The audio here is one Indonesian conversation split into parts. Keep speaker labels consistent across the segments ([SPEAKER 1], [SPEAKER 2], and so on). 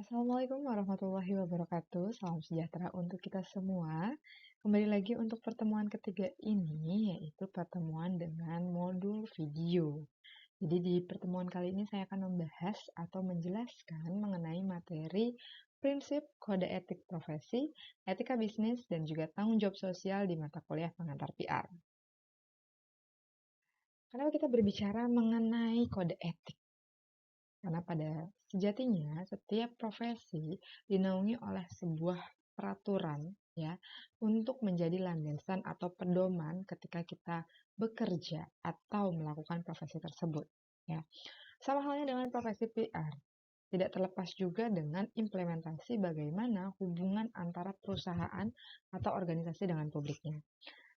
[SPEAKER 1] Assalamualaikum warahmatullahi wabarakatuh. Salam sejahtera untuk kita semua. Kembali lagi untuk pertemuan ketiga ini, yaitu pertemuan dengan modul video. Jadi di pertemuan kali ini saya akan membahas atau menjelaskan mengenai materi prinsip kode etik profesi, etika bisnis, dan juga tanggung jawab sosial di mata kuliah pengantar PR. Kenapa kita berbicara mengenai kode etik? Karena pada sejatinya setiap profesi dinaungi oleh sebuah peraturan ya untuk menjadi landasan atau pedoman ketika kita bekerja atau melakukan profesi tersebut ya. Sama halnya dengan profesi PR, tidak terlepas juga dengan implementasi bagaimana hubungan antara perusahaan atau organisasi dengan publiknya.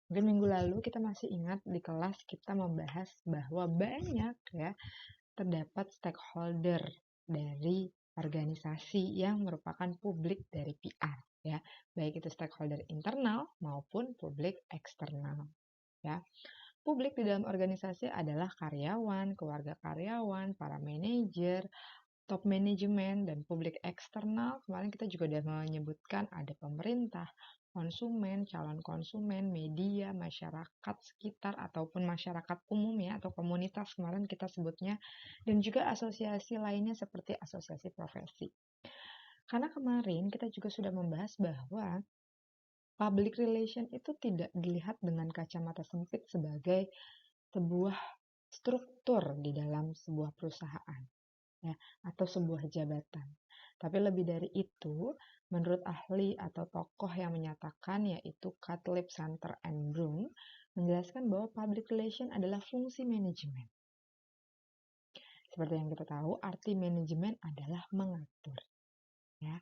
[SPEAKER 1] Mungkin minggu lalu kita masih ingat di kelas kita membahas bahwa banyak ya terdapat stakeholder dari organisasi yang merupakan publik dari PR ya, baik itu stakeholder internal maupun publik eksternal ya. Publik di dalam organisasi adalah karyawan, keluarga karyawan, para manajer, top manajemen, dan publik eksternal. Kemarin kita juga sudah menyebutkan ada pemerintah, konsumen, calon konsumen, media, masyarakat sekitar ataupun masyarakat umum ya atau komunitas kemarin kita sebutnya, dan juga asosiasi lainnya seperti asosiasi profesi. Karena kemarin kita juga sudah membahas bahwa public relation itu tidak dilihat dengan kacamata sempit sebagai sebuah struktur di dalam sebuah perusahaan ya, atau sebuah jabatan. Tapi lebih dari itu, menurut ahli atau tokoh yang menyatakan yaitu Cutlip, Santer, and Broom, menjelaskan bahwa public relation adalah fungsi manajemen. Seperti yang kita tahu, arti manajemen adalah mengatur. Ya.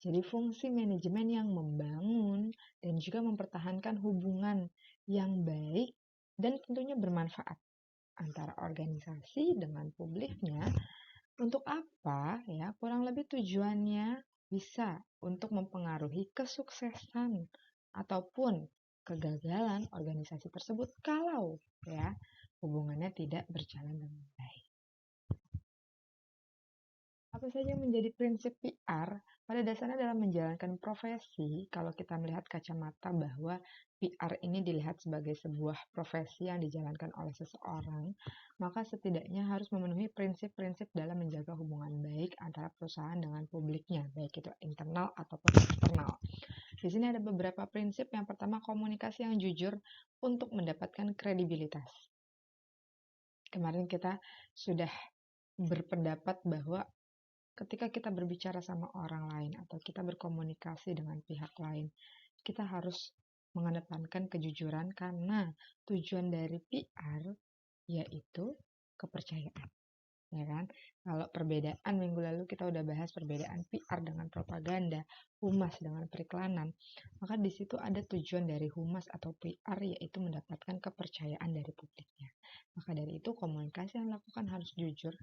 [SPEAKER 1] Jadi fungsi manajemen yang membangun dan juga mempertahankan hubungan yang baik dan tentunya bermanfaat antara organisasi dengan publiknya. Untuk apa? Ya, kurang lebih tujuannya bisa untuk mempengaruhi kesuksesan ataupun kegagalan organisasi tersebut kalau ya hubungannya tidak berjalan dengan baik. Apa saja menjadi prinsip PR? Pada dasarnya dalam menjalankan profesi, kalau kita melihat kacamata bahwa PR ini dilihat sebagai sebuah profesi yang dijalankan oleh seseorang, maka setidaknya harus memenuhi prinsip-prinsip dalam menjaga hubungan baik antara perusahaan dengan publiknya, baik itu internal ataupun eksternal. Di sini ada beberapa prinsip. Yang pertama, komunikasi yang jujur untuk mendapatkan kredibilitas. Kemarin kita sudah berpendapat bahwa ketika kita berbicara sama orang lain atau kita berkomunikasi dengan pihak lain, kita harus mengedepankan kejujuran karena tujuan dari PR yaitu kepercayaan. Ya kan? Kalau perbedaan minggu lalu kita udah bahas perbedaan PR dengan propaganda, humas dengan periklanan, maka di situ ada tujuan dari humas atau PR yaitu mendapatkan kepercayaan dari publiknya. Maka dari itu komunikasi yang dilakukan harus jujur.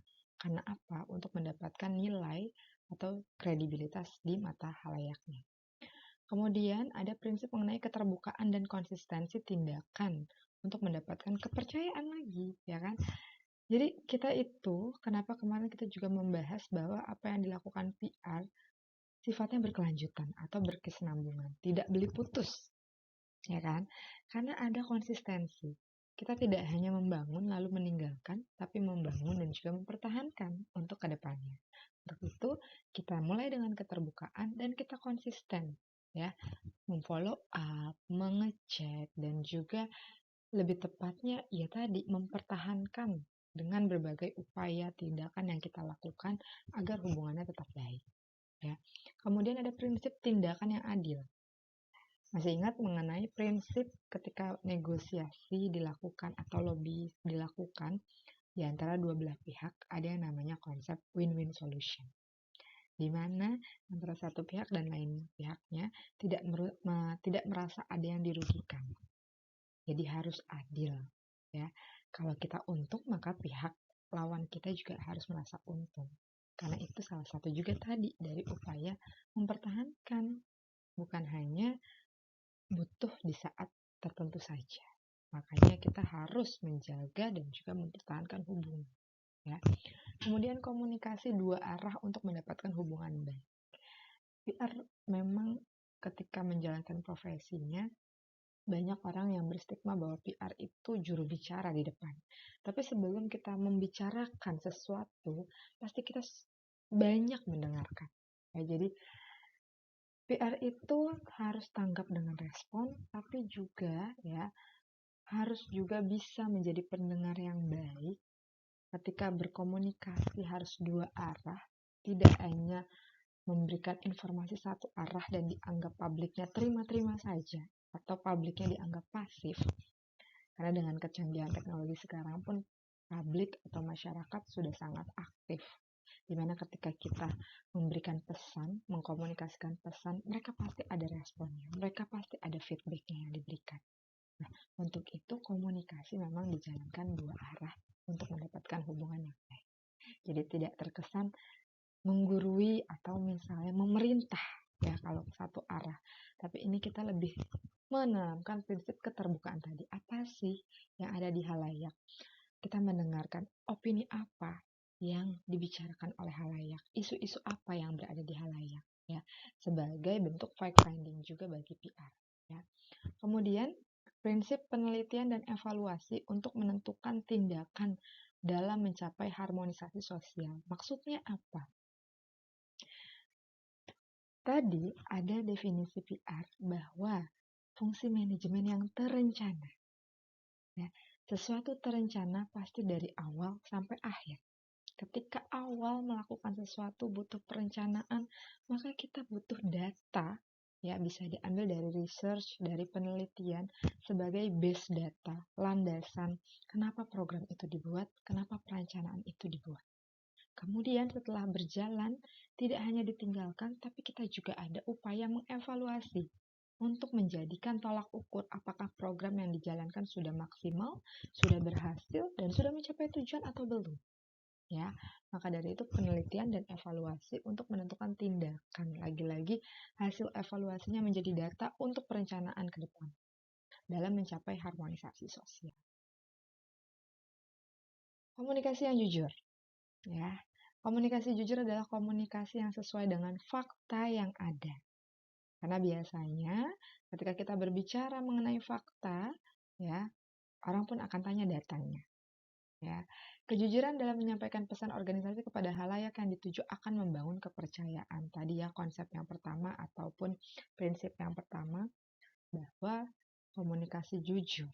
[SPEAKER 1] Karena apa? Untuk mendapatkan nilai atau kredibilitas di mata halayaknya. Kemudian ada prinsip mengenai keterbukaan dan konsistensi tindakan untuk mendapatkan kepercayaan lagi, ya kan? Jadi kita itu, kenapa kemarin kita juga membahas bahwa apa yang dilakukan PR sifatnya berkelanjutan atau berkesinambungan, tidak beli putus, ya kan? Karena ada konsistensi. Kita tidak hanya membangun lalu meninggalkan, tapi membangun dan juga mempertahankan untuk kedepannya. Untuk itu, kita mulai dengan keterbukaan dan kita konsisten, ya, memfollow up, mengecek, dan juga lebih tepatnya, ya tadi, mempertahankan dengan berbagai upaya tindakan yang kita lakukan agar hubungannya tetap baik. Ya. Kemudian ada prinsip tindakan yang adil. Masih ingat mengenai prinsip ketika negosiasi dilakukan atau lobby dilakukan di antara dua belah pihak, ada yang namanya konsep win-win solution, di mana antara satu pihak dan lain pihaknya tidak merasa ada yang dirugikan. Jadi harus adil, ya. Kalau kita untung, maka pihak lawan kita juga harus merasa untung. Karena itu salah satu juga tadi dari upaya mempertahankan, bukan hanya butuh di saat tertentu saja. Makanya kita harus menjaga dan juga mempertahankan hubungan. Ya. Kemudian komunikasi dua arah untuk mendapatkan hubungan baik. PR memang ketika menjalankan profesinya, banyak orang yang berstigma bahwa PR itu juru bicara di depan. Tapi sebelum kita membicarakan sesuatu, pasti kita banyak mendengarkan. Ya, jadi PR itu harus tanggap dengan respon, tapi juga ya harus juga bisa menjadi pendengar yang baik. Ketika berkomunikasi harus dua arah, tidak hanya memberikan informasi satu arah dan dianggap publiknya terima-terima saja, atau publiknya dianggap pasif. Karena dengan kecanggihan teknologi sekarang pun publik atau masyarakat sudah sangat aktif. Dimana ketika kita memberikan pesan, mengkomunikasikan pesan, mereka pasti ada responnya, mereka pasti ada feedbacknya yang diberikan. Nah, untuk itu komunikasi memang dijalankan dua arah untuk mendapatkan hubungan yang baik. Jadi tidak terkesan menggurui atau misalnya memerintah ya kalau satu arah. Tapi ini kita lebih menanamkan prinsip keterbukaan tadi. Apa sih yang ada di halayak? Kita mendengarkan opini apa yang dibicarakan oleh halayak, isu-isu apa yang berada di halayak ya, sebagai bentuk fact finding juga bagi PR ya. Kemudian prinsip penelitian dan evaluasi untuk menentukan tindakan dalam mencapai harmonisasi sosial. Maksudnya apa? Tadi ada definisi PR bahwa fungsi manajemen yang terencana. Ya, sesuatu terencana pasti dari awal sampai akhir. Ketika awal melakukan sesuatu butuh perencanaan, maka kita butuh data, ya bisa diambil dari research, dari penelitian sebagai base data, landasan kenapa program itu dibuat, kenapa perencanaan itu dibuat. Kemudian setelah berjalan, tidak hanya ditinggalkan, tapi kita juga ada upaya mengevaluasi untuk menjadikan tolak ukur apakah program yang dijalankan sudah maksimal, sudah berhasil, dan sudah mencapai tujuan atau belum. Ya, maka dari itu penelitian dan evaluasi untuk menentukan tindakan. Lagi-lagi hasil evaluasinya menjadi data untuk perencanaan ke depan dalam mencapai harmonisasi sosial. Komunikasi yang jujur, ya. Komunikasi jujur adalah komunikasi yang sesuai dengan fakta yang ada. Karena biasanya ketika kita berbicara mengenai fakta, ya, orang pun akan tanya datanya. Ya, kejujuran dalam menyampaikan pesan organisasi kepada halayak yang dituju akan membangun kepercayaan. Tadi ya konsep yang pertama ataupun prinsip yang pertama bahwa komunikasi jujur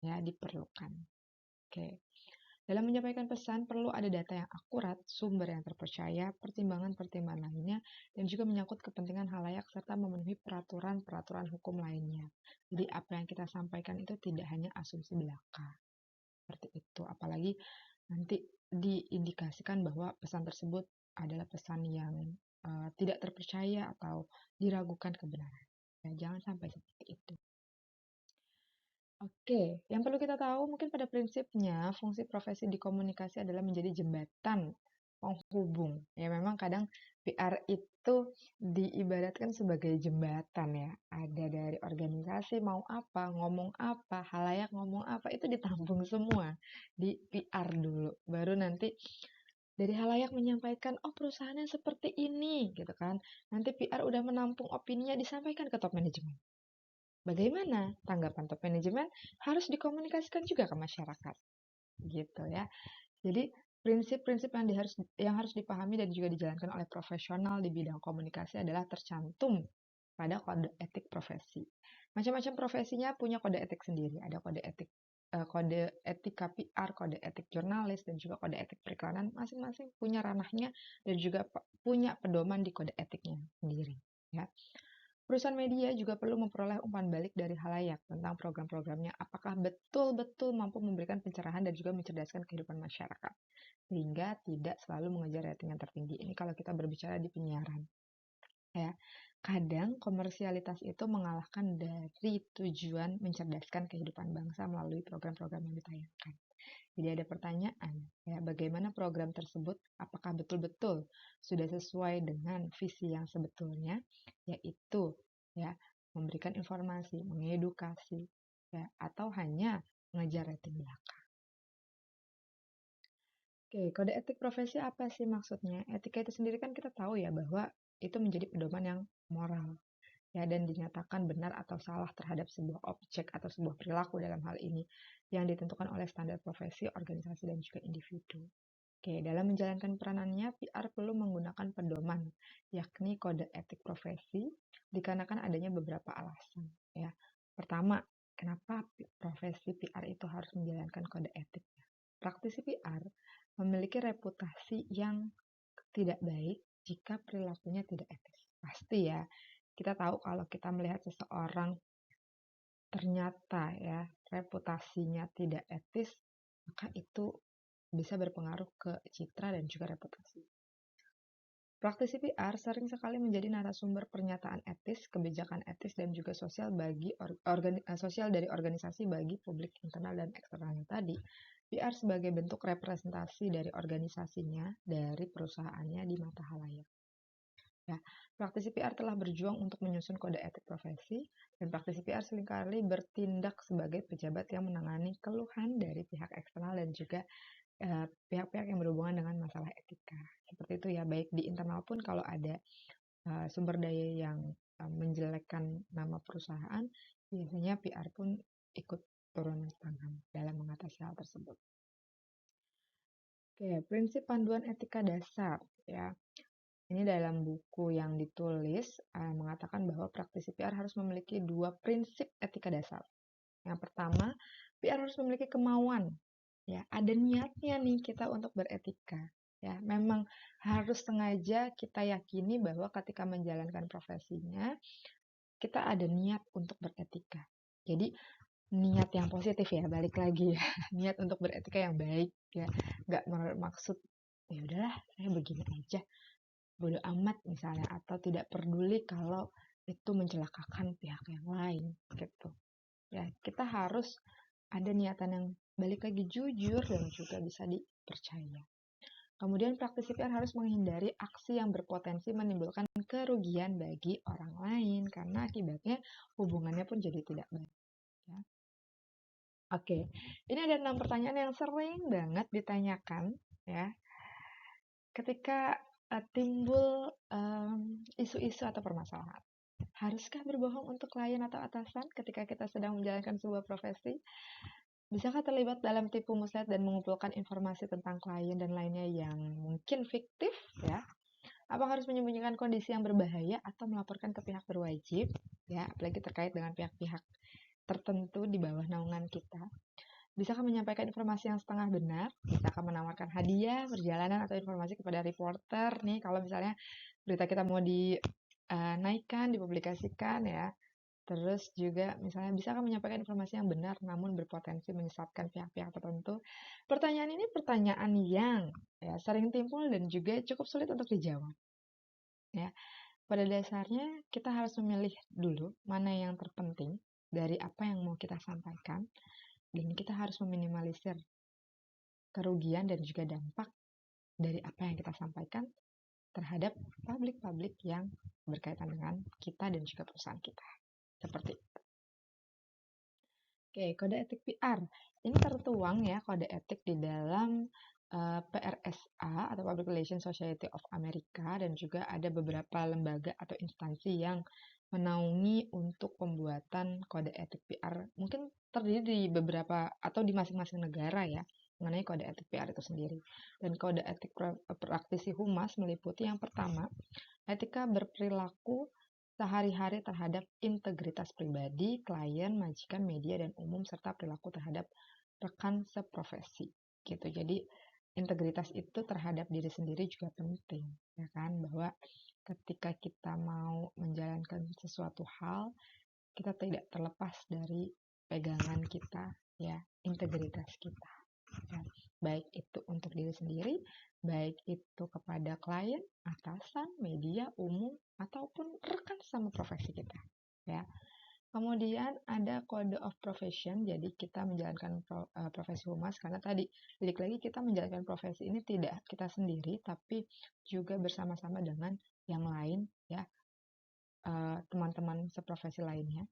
[SPEAKER 1] ya diperlukan. Oke. Dalam menyampaikan pesan perlu ada data yang akurat, sumber yang terpercaya, pertimbangan-pertimbangan lainnya, dan juga menyangkut kepentingan halayak serta memenuhi peraturan-peraturan hukum lainnya. Jadi apa yang kita sampaikan itu tidak hanya asumsi belaka. Seperti itu. Apalagi nanti diindikasikan bahwa pesan tersebut adalah pesan yang tidak terpercaya atau diragukan kebenaran. Ya, jangan sampai seperti itu. Oke, yang perlu kita tahu mungkin pada prinsipnya fungsi profesi di komunikasi adalah menjadi jembatan penghubung. Ya memang kadang PR itu diibaratkan sebagai jembatan ya. Ada dari organisasi mau apa, ngomong apa, halayak ngomong apa, itu ditampung semua di PR dulu. Baru nanti dari halayak menyampaikan, oh perusahaannya seperti ini gitu kan. Nanti PR udah menampung opininya disampaikan ke top manajemen. Bagaimana tanggapan top manajemen harus dikomunikasikan juga ke masyarakat, gitu ya. Jadi prinsip-prinsip yang harus dipahami dan juga dijalankan oleh profesional di bidang komunikasi adalah tercantum pada kode etik profesi. Macam-macam profesinya punya kode etik sendiri. Ada kode etik KPR, kode etik jurnalis, dan juga kode etik periklanan. Masing-masing punya ranahnya dan juga punya pedoman di kode etiknya sendiri. Ya. Perusahaan media juga perlu memperoleh umpan balik dari halayak tentang program-programnya apakah betul-betul mampu memberikan pencerahan dan juga mencerdaskan kehidupan masyarakat. Sehingga tidak selalu mengejar rating yang tertinggi. Ini kalau kita berbicara di penyiaran. Ya, kadang komersialitas itu mengalahkan dari tujuan mencerdaskan kehidupan bangsa melalui program-program yang ditayangkan. Jadi ada pertanyaan, ya, bagaimana program tersebut, apakah betul-betul sudah sesuai dengan visi yang sebetulnya, yaitu ya memberikan informasi, mengedukasi, ya, atau hanya mengejar rating belaka. Oke, kode etik profesi apa sih maksudnya? Etika itu sendiri kan kita tahu ya bahwa itu menjadi pedoman yang moral, ya, dan dinyatakan benar atau salah terhadap sebuah objek atau sebuah perilaku dalam hal ini yang ditentukan oleh standar profesi, organisasi, dan juga individu. Oke, dalam menjalankan peranannya, PR perlu menggunakan pedoman, yakni kode etik profesi, dikarenakan adanya beberapa alasan. Ya, pertama, kenapa profesi PR itu harus menjalankan kode etik? Praktisi PR memiliki reputasi yang tidak baik jika perilakunya tidak etis. Pasti ya, kita tahu kalau kita melihat seseorang ternyata ya reputasinya tidak etis, maka itu bisa berpengaruh ke citra dan juga reputasi. Praktisi PR sering sekali menjadi narasumber pernyataan etis, kebijakan etis, dan juga sosial sosial dari organisasi bagi publik internal dan eksternalnya tadi. PR sebagai bentuk representasi dari organisasinya, dari perusahaannya di mata halayak. Ya, praktisi PR telah berjuang untuk menyusun kode etik profesi, dan praktisi PR seringkali bertindak sebagai pejabat yang menangani keluhan dari pihak eksternal dan juga pihak-pihak yang berhubungan dengan masalah etika. Seperti itu ya, baik di internal pun kalau ada sumber daya yang menjelekkan nama perusahaan, biasanya PR pun ikut turun tangan dalam mengatasi hal tersebut. Oke, prinsip panduan etika dasar ya. Ini dalam buku yang ditulis mengatakan bahwa praktisi PR harus memiliki 2 prinsip etika dasar. Yang pertama, PR harus memiliki kemauan. Ya, ada niatnya nih kita untuk beretika. Ya, memang harus sengaja kita yakini bahwa ketika menjalankan profesinya, kita ada niat untuk beretika. Jadi niat yang positif ya, balik lagi ya, niat untuk beretika yang baik ya, nggak bermaksud ya udahlah saya begini aja, bodo amat misalnya, atau tidak peduli kalau itu mencelakakan pihak yang lain gitu. Ya, kita harus ada niatan yang balik lagi jujur dan juga bisa dipercaya. Kemudian praktisi PR harus menghindari aksi yang berpotensi menimbulkan kerugian bagi orang lain karena akibatnya hubungannya pun jadi tidak baik. Ya. Oke, ini ada 6 pertanyaan yang sering banget ditanyakan ya ketika timbul isu-isu atau permasalahan. Haruskah berbohong untuk klien atau atasan ketika kita sedang menjalankan sebuah profesi? Bisakah terlibat dalam tipu muslihat dan mengumpulkan informasi tentang klien dan lainnya yang mungkin fiktif ya? Apa harus menyembunyikan kondisi yang berbahaya atau melaporkan ke pihak berwajib ya, apalagi terkait dengan pihak-pihak tertentu di bawah naungan kita? Bisakah menyampaikan informasi yang setengah benar? Bisakah menawarkan hadiah, perjalanan, atau informasi kepada reporter nih kalau misalnya berita kita mau dinaikkan, dipublikasikan ya. Terus juga misalnya bisakah menyampaikan informasi yang benar namun berpotensi menyesatkan pihak-pihak tertentu? Pertanyaan ini pertanyaan yang ya, sering timbul dan juga cukup sulit untuk dijawab. Ya, pada dasarnya kita harus memilih dulu mana yang terpenting dari apa yang mau kita sampaikan, dan kita harus meminimalisir kerugian dan juga dampak dari apa yang kita sampaikan terhadap publik-publik yang berkaitan dengan kita dan juga perusahaan kita. Seperti itu. Oke, kode etik PR. Ini tertuang ya kode etik di dalam PRSA atau Public Relations Society of America, dan juga ada beberapa lembaga atau instansi yang menaungi untuk pembuatan kode etik PR. Mungkin terdiri di beberapa atau di masing-masing negara ya mengenai kode etik PR itu sendiri. Dan kode etik praktisi humas meliputi yang pertama, etika berperilaku sehari-hari terhadap integritas pribadi, klien, majikan, media, dan umum, serta perilaku terhadap rekan seprofesi. Gitu. Jadi integritas itu terhadap diri sendiri juga penting, ya kan? Bahwa ketika kita mau menjalankan sesuatu hal, kita tidak terlepas dari pegangan kita, ya, integritas kita. Ya. Baik itu untuk diri sendiri, baik itu kepada klien, atasan, media, umum, ataupun rekan sama profesi kita. Ya. Kemudian ada code of profession, jadi kita menjalankan profesi humas karena tadi, balik lagi kita menjalankan profesi ini tidak kita sendiri, tapi juga bersama-sama dengan yang lain, ya, teman-teman seprofesi lainnya.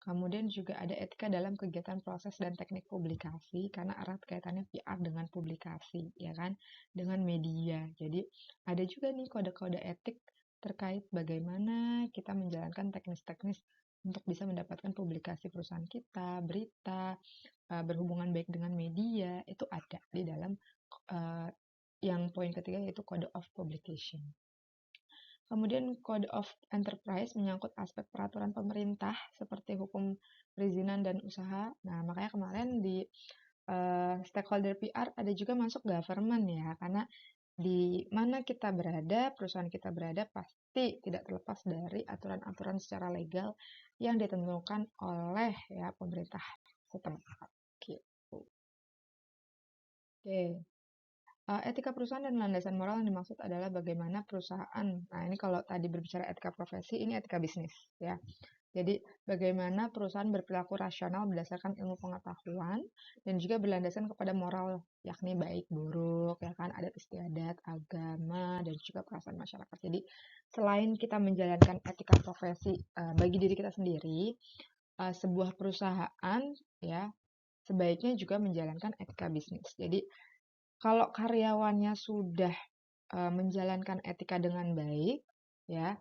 [SPEAKER 1] Kemudian juga ada etika dalam kegiatan proses dan teknik publikasi karena erat kaitannya PR dengan publikasi, ya kan, dengan media. Jadi ada juga nih kode-kode etik terkait bagaimana kita menjalankan teknis-teknis untuk bisa mendapatkan publikasi perusahaan kita, berita, berhubungan baik dengan media, itu ada di dalam yang poin ketiga yaitu Code of Publication. Kemudian Code of Enterprise menyangkut aspek peraturan pemerintah seperti hukum perizinan dan usaha. Nah, makanya kemarin di stakeholder PR ada juga masuk government ya, karena di mana kita berada, perusahaan kita berada pasti tidak terlepas dari aturan-aturan secara legal yang ditentukan oleh ya pemerintah setempat. Gitu. Oke. Etika perusahaan dan landasan moral yang dimaksud adalah bagaimana perusahaan. Nah, ini kalau tadi berbicara etika profesi, ini etika bisnis ya. Jadi, bagaimana perusahaan berperilaku rasional berdasarkan ilmu pengetahuan dan juga berlandaskan kepada moral, yakni baik buruk, ya kan, adat istiadat, agama, dan juga perasaan masyarakat. Jadi, selain kita menjalankan etika profesi bagi diri kita sendiri, sebuah perusahaan ya sebaiknya juga menjalankan etika bisnis. Jadi, kalau karyawannya sudah menjalankan etika dengan baik, ya,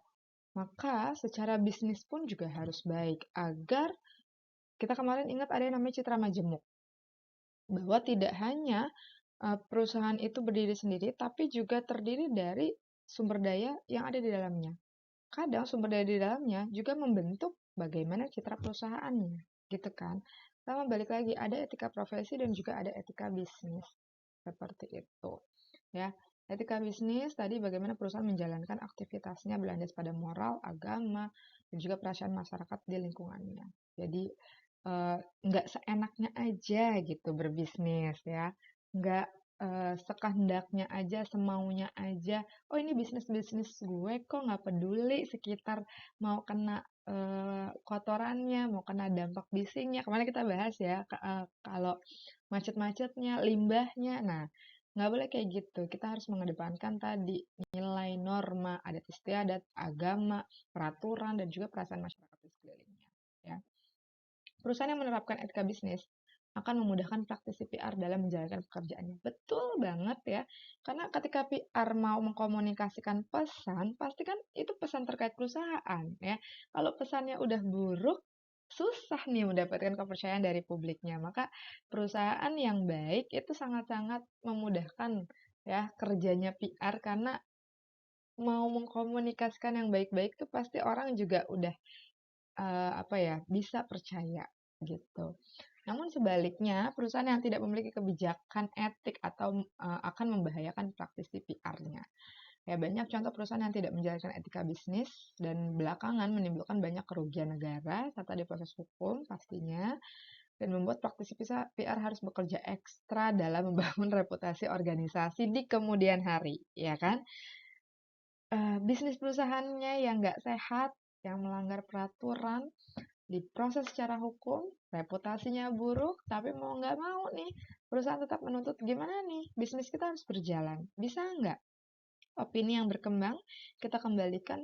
[SPEAKER 1] maka secara bisnis pun juga harus baik agar kita kemarin ingat ada yang namanya citra majemuk, bahwa tidak hanya perusahaan itu berdiri sendiri, tapi juga terdiri dari sumber daya yang ada di dalamnya. Kadang sumber daya di dalamnya juga membentuk bagaimana citra perusahaannya, gitu kan? Sama balik lagi, ada etika profesi dan juga ada etika bisnis. Seperti itu. Ya, etika bisnis tadi bagaimana perusahaan menjalankan aktivitasnya berlandas pada moral, agama, dan juga perasaan masyarakat di lingkungannya. Jadi nggak seenaknya aja gitu berbisnis ya, nggak sekehendaknya aja, semaunya aja. Oh ini bisnis gue kok nggak peduli sekitar mau kena kotorannya, mau kena dampak bisingnya. Kemarin kita bahas ya kalau macet-macetnya, limbahnya. Nah, nggak boleh kayak gitu. Kita harus mengedepankan tadi nilai norma, adat istiadat, agama, peraturan, dan juga perasaan masyarakat di sekelilingnya. Ya. Perusahaan yang menerapkan etika bisnis akan memudahkan praktisi PR dalam menjalankan pekerjaannya. Betul banget ya. Karena ketika PR mau mengkomunikasikan pesan, pasti kan itu pesan terkait perusahaan ya. Kalau pesannya udah buruk, susah nih mendapatkan kepercayaan dari publiknya. Maka perusahaan yang baik itu sangat-sangat memudahkan ya kerjanya PR karena mau mengkomunikasikan yang baik-baik itu pasti orang juga udah bisa percaya gitu. Namun sebaliknya, perusahaan yang tidak memiliki kebijakan etik atau akan membahayakan praktisi PR-nya. Ya, banyak contoh perusahaan yang tidak menjalankan etika bisnis dan belakangan menimbulkan banyak kerugian negara serta di proses hukum pastinya dan membuat praktisi PR harus bekerja ekstra dalam membangun reputasi organisasi di kemudian hari, ya kan? Bisnis perusahaannya yang nggak sehat, yang melanggar peraturan, diproses secara hukum, reputasinya buruk, tapi mau nggak mau nih, perusahaan tetap menuntut gimana nih, bisnis kita harus berjalan. Bisa nggak opini yang berkembang kita kembalikan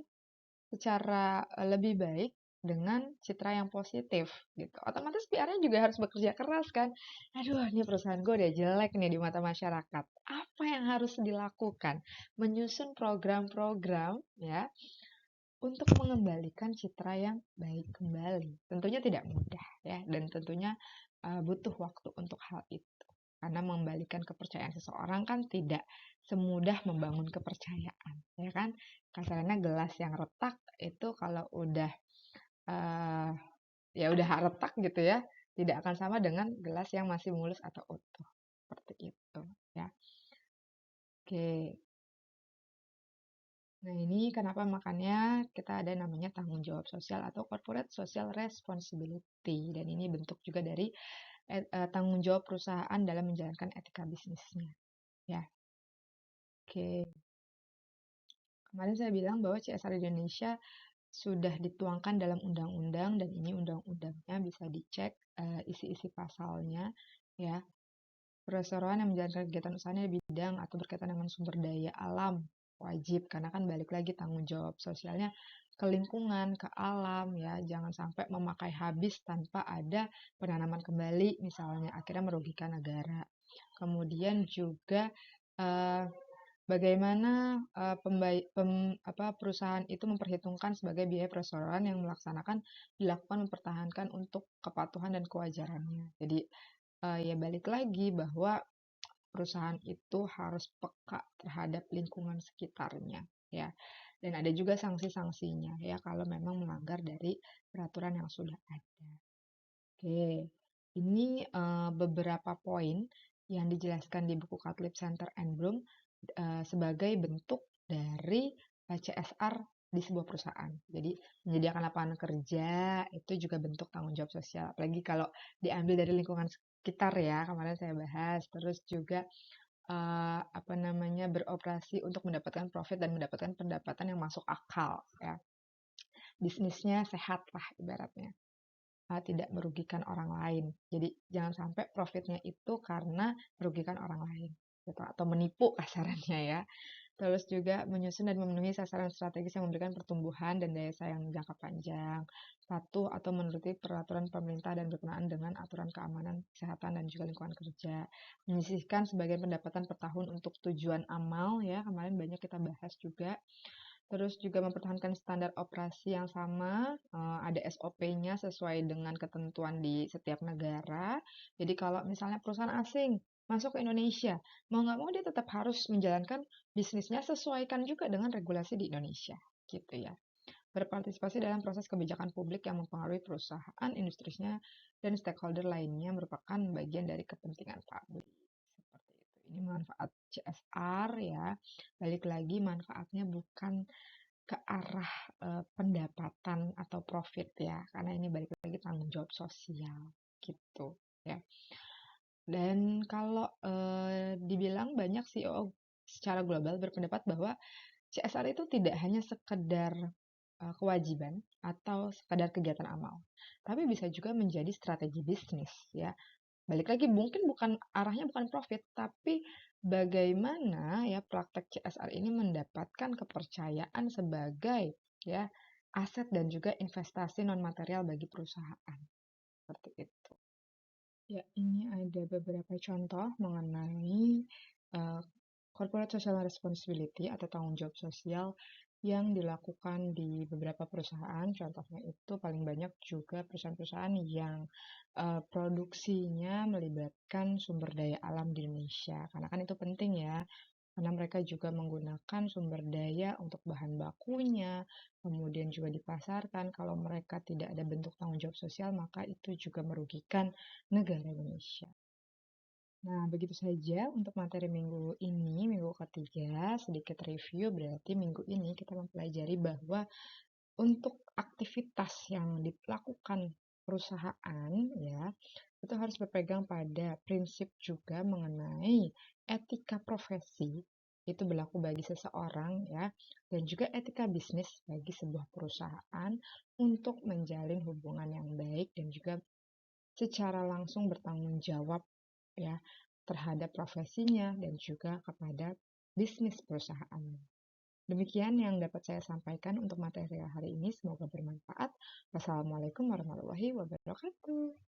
[SPEAKER 1] secara lebih baik dengan citra yang positif gitu. Otomatis PR-nya juga harus bekerja keras kan. Aduh, ini perusahaan gue udah jelek nih di mata masyarakat. Apa yang harus dilakukan? Menyusun program-program ya untuk mengembalikan citra yang baik kembali. Tentunya tidak mudah ya dan tentunya butuh waktu untuk hal itu. Karena mengembalikan kepercayaan seseorang kan tidak semudah membangun kepercayaan, ya kan? Kasarnya gelas yang retak itu kalau udah uh, ya udah retak gitu ya, tidak akan sama dengan gelas yang masih mulus atau utuh. Seperti itu, ya. Oke. Nah, ini kenapa makanya kita ada namanya tanggung jawab sosial atau corporate social responsibility. Dan ini bentuk juga dari tanggung jawab perusahaan dalam menjalankan etika bisnisnya. Ya, oke. Kemarin saya bilang bahwa CSR di Indonesia sudah dituangkan dalam undang-undang dan ini undang-undangnya bisa dicek isi-isi pasalnya ya. Perseroan yang menjalankan kegiatan usahanya di bidang atau berkaitan dengan sumber daya alam wajib karena kan balik lagi tanggung jawab sosialnya ke lingkungan, ke alam ya. Jangan sampai memakai habis tanpa ada penanaman kembali misalnya akhirnya merugikan negara. Kemudian juga Bagaimana perusahaan itu memperhitungkan sebagai biaya perseroan yang dilakukan mempertahankan untuk kepatuhan dan kewajarannya. Jadi ya balik lagi bahwa perusahaan itu harus peka terhadap lingkungan sekitarnya ya. Dan ada juga sanksi-sanksinya ya kalau memang melanggar dari peraturan yang sudah ada. Oke, ini beberapa poin yang dijelaskan di buku Catlip Center and Bloom sebagai bentuk dari CSR di sebuah perusahaan. Jadi menyediakan lapangan kerja itu juga bentuk tanggung jawab sosial. Apalagi kalau diambil dari lingkungan sekitar ya, kemarin saya bahas. Terus juga beroperasi untuk mendapatkan profit dan mendapatkan pendapatan yang masuk akal ya. Bisnisnya sehat lah ibaratnya. Tidak merugikan orang lain. Jadi jangan sampai profitnya itu karena merugikan orang lain gitu, atau menipu kasarannya ya. Terus juga menyusun dan memenuhi sasaran strategis yang memberikan pertumbuhan dan daya saing jangka panjang. Patuh atau menuruti peraturan pemerintah dan berkenaan dengan aturan keamanan, kesehatan, dan juga lingkungan kerja. Menyisihkan sebagian pendapatan per tahun untuk tujuan amal ya, kemarin banyak kita bahas juga. Terus juga mempertahankan standar operasi yang sama, ada SOP-nya sesuai dengan ketentuan di setiap negara. Jadi kalau misalnya perusahaan asing masuk ke Indonesia, mau nggak mau dia tetap harus menjalankan bisnisnya sesuaikan juga dengan regulasi di Indonesia, gitu ya. Berpartisipasi dalam proses kebijakan publik yang mempengaruhi perusahaan, industrinya, dan stakeholder lainnya merupakan bagian dari kepentingan publik. Seperti itu. Ini manfaat CSR ya. Balik lagi manfaatnya bukan ke arah pendapatan atau profit ya, karena ini balik lagi tanggung jawab sosial gitu ya. Dan kalau dibilang banyak CEO secara global berpendapat bahwa CSR itu tidak hanya sekedar kewajiban atau sekadar kegiatan amal, tapi bisa juga menjadi strategi bisnis ya. Balik lagi mungkin arahnya bukan profit, tapi bagaimana ya praktek CSR ini mendapatkan kepercayaan sebagai ya aset dan juga investasi non material bagi perusahaan. Seperti itu. Ya, ini ada beberapa contoh mengenai uh, corporate social responsibility atau tanggung jawab sosial yang dilakukan di beberapa perusahaan. Contohnya itu paling banyak juga perusahaan-perusahaan yang produksinya melibatkan sumber daya alam di Indonesia. Karena kan itu penting ya, karena mereka juga menggunakan sumber daya untuk bahan bakunya, kemudian juga dipasarkan. Kalau mereka tidak ada bentuk tanggung jawab sosial, maka itu juga merugikan negara Indonesia. Nah, begitu saja untuk materi minggu ini, minggu ketiga. Sedikit review, berarti minggu ini kita mempelajari bahwa untuk aktivitas yang dilakukan perusahaan, ya, itu harus berpegang pada prinsip juga mengenai etika profesi, itu berlaku bagi seseorang, ya, dan juga etika bisnis bagi sebuah perusahaan untuk menjalin hubungan yang baik dan juga secara langsung bertanggung jawab ya terhadap profesinya dan juga kepada bisnis perusahaan. Demikian yang dapat saya sampaikan untuk materi hari ini. Semoga bermanfaat. Wassalamualaikum warahmatullahi wabarakatuh.